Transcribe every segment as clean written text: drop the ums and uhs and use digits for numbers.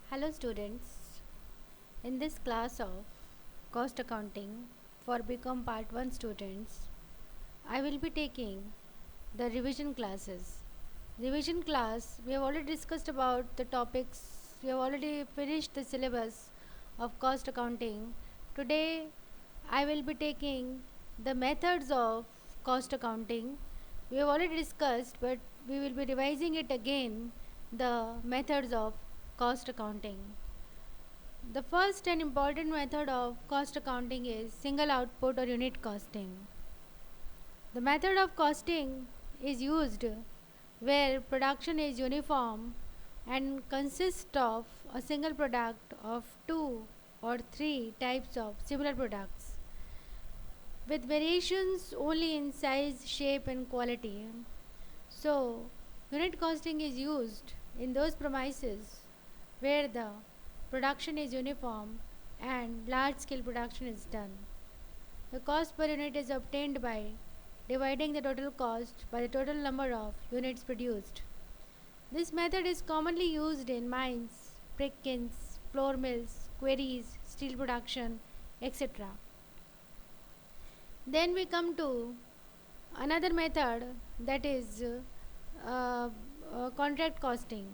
Hello students, in this class of cost accounting for BCom Part 1 students, I will be taking the revision classes. Revision class, we have already discussed about the topics, we have already finished the syllabus of cost accounting. Today I will be taking the methods of cost accounting. We have already discussed, but we will be revising it again, the methods of cost accounting. The first and important method of cost accounting is single output or unit costing. The method of costing is used where production is uniform and consists of a single product of two or three types of similar products with variations only in size, shape, and quality. So, unit costing is used in those premises where the production is uniform and large scale production is done. The cost per unit is obtained by dividing the total cost by the total number of units produced. This method is commonly used in mines, brick kilns, flour mills, quarries, steel production, etc. Then we come to another method, that is contract costing.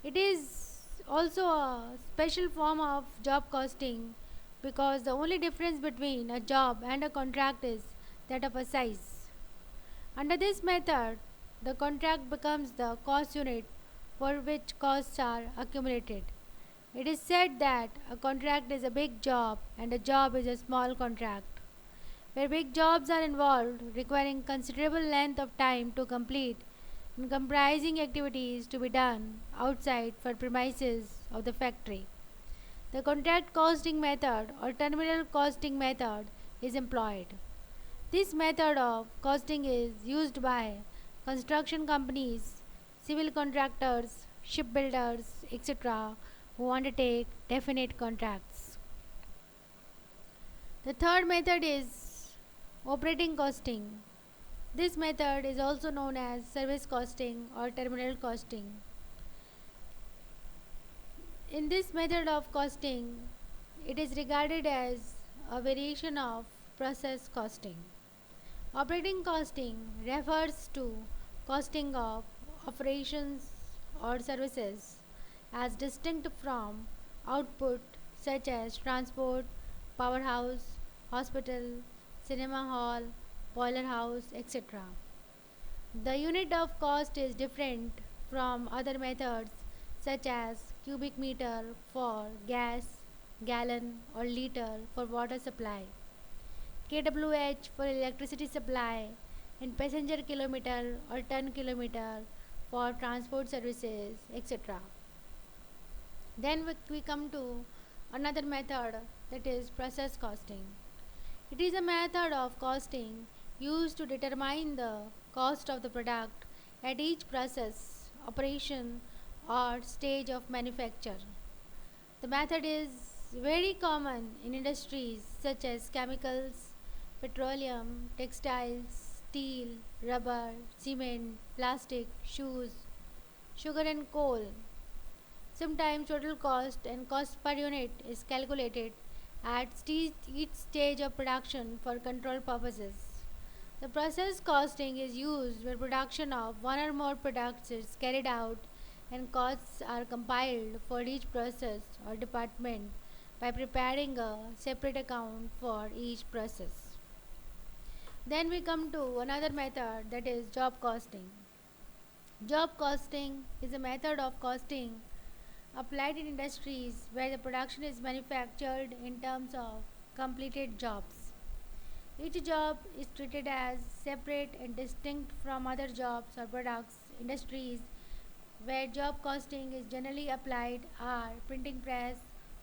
It is also a special form of job costing because the only difference between a job and a contract is that of a size. Under this method, the contract becomes the cost unit for which costs are accumulated. It is said that a contract is a big job and a job is a small contract. Where big jobs are involved, requiring considerable length of time to complete and comprising activities to be done outside for premises of the factory. The contract costing method or terminal costing method is employed. This method of costing is used by construction companies, civil contractors, shipbuilders, etc., who undertake definite contracts. The third method is operating costing. This method is also known as service costing or terminal costing. In this method of costing, it is regarded as a variation of process costing. Operating costing refers to costing of operations or services as distinct from output such as transport, powerhouse, hospital, cinema hall, boiler house, etc. The unit of cost is different from other methods such as cubic meter for gas, gallon or liter for water supply, kWh for electricity supply, and passenger kilometer or ton kilometer for transport services, etc. Then we come to another method, that is process costing. It is a method of costing used to determine the cost of the product at each process, operation, or stage of manufacture. The method is very common in industries such as chemicals, petroleum, textiles, steel, rubber, cement, plastic, shoes, sugar, and coal. Sometimes total cost and cost per unit is calculated at each stage of production for control purposes. The process costing is used where production of one or more products is carried out and costs are compiled for each process or department by preparing a separate account for each process. Then we come to another method, that is job costing. Job costing is a method of costing applied in industries where the production is manufactured in terms of completed jobs. Each job is treated as separate and distinct from other jobs or products. Industries where job costing is generally applied are printing press,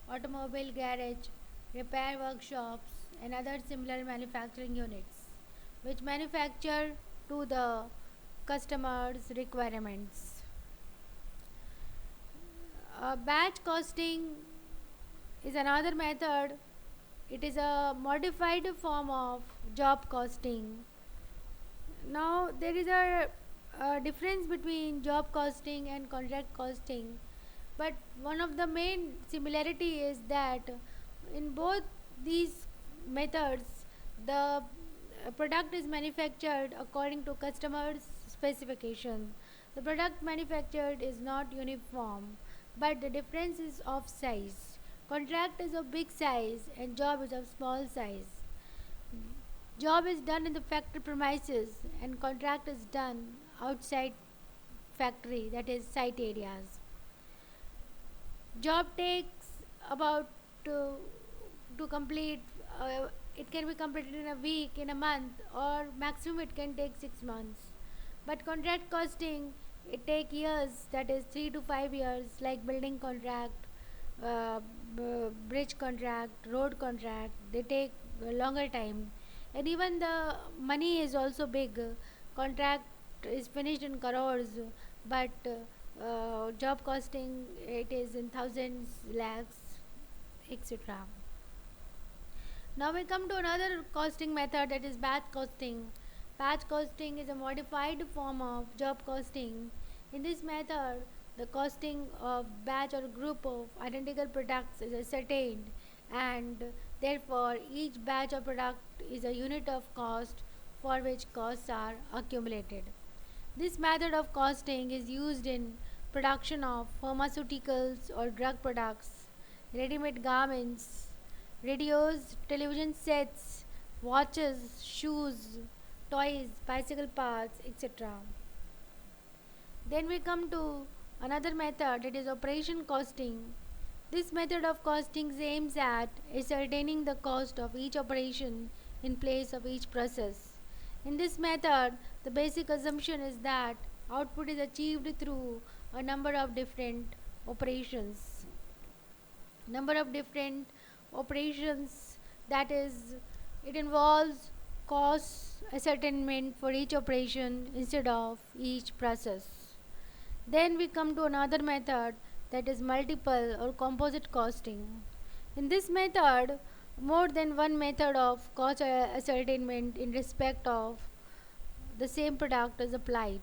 automobile garage, repair workshops, and other similar manufacturing units, which manufacture to the customer's requirements. Batch costing is another method. It is a modified form of job costing. Now, there is a difference between job costing and contract costing. But one of the main similarity is that in both these methods, the product is manufactured according to customers' specification. The product manufactured is not uniform, but the difference is of size. Contract is of big size and job is of small size. Job is done in the factory premises and contract is done outside factory, that is site areas. Job takes about to, to complete, it can be completed in a week, in a month, or maximum it can take 6 months. But contract costing, it take years, that is 3 to 5 years, like building contract, bridge contract, road contract. They take a longer time, and even the money is also big. Contract is finished in crores, but job costing it is in thousands, lakhs, etc. Now we come to another costing method, that is batch costing. Batch costing is a modified form of job costing. In this method, the costing of batch or group of identical products is ascertained, and therefore each batch of product is a unit of cost for which costs are accumulated. This method of costing is used in production of pharmaceuticals or drug products, ready-made garments, radios, television sets, watches, shoes, toys, bicycle parts, etc. Then we come to another method, it is operation costing. This method of costing aims at ascertaining the cost of each operation in place of each process. In this method, the basic assumption is that output is achieved through a number of different operations. Number of different operations, that is, it involves cost ascertainment for each operation instead of each process. Then we come to another method, that is multiple or composite costing. In this method, more than one method of cost ascertainment in respect of the same product is applied.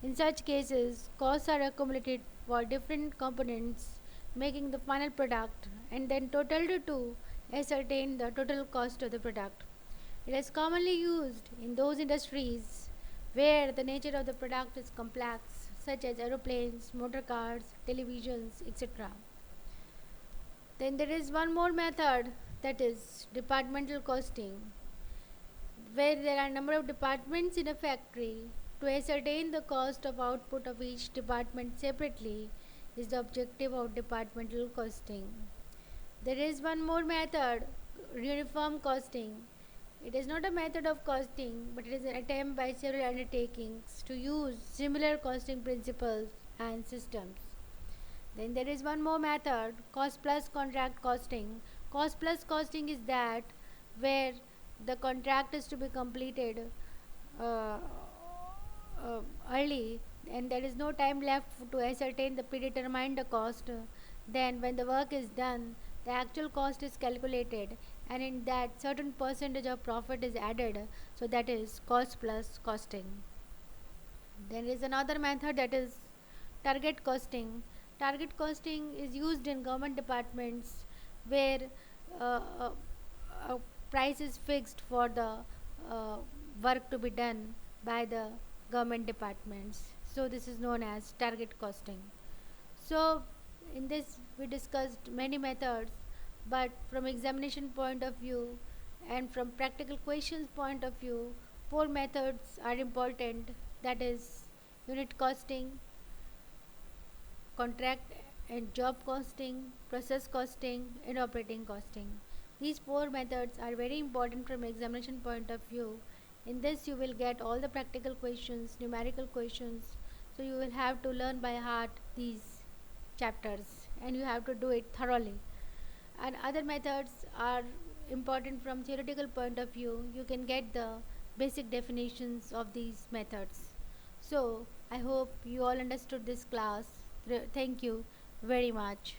In such cases, costs are accumulated for different components, making the final product and then totaled to ascertain the total cost of the product. It is commonly used in those industries where the nature of the product is complex, such as aeroplanes, motor cars, televisions, etc. Then there is one more method, that is departmental costing, where there are a number of departments in a factory. To ascertain the cost of output of each department separately is the objective of departmental costing. There is one more method, uniform costing. It is not a method of costing, but it is an attempt by several undertakings to use similar costing principles and systems. Then there is one more method, cost plus contract costing. Cost plus costing is that where the contract is to be completed uh, early and there is no time left to ascertain the predetermined cost. Then when the work is done, the actual cost is calculated and in that certain percentage of profit is added, so that is cost plus costing. There is another method, that is target costing. Target costing is used in government departments where uh, a, a price is fixed for the uh, work to be done by the government departments. So this is known as target costing. So in this we discussed many methods, but from examination point of view and from practical questions point of view, four methods are important, that is unit costing, contract and job costing, process costing, and operating costing. These four methods are very important from examination point of view. In this you will get all the practical questions, numerical questions, so you will have to learn by heart these chapters and you have to do it thoroughly. And other methods are important from theoretical point of view. You can get the basic definitions of these methods. So I hope you all understood this class. Thank you very much.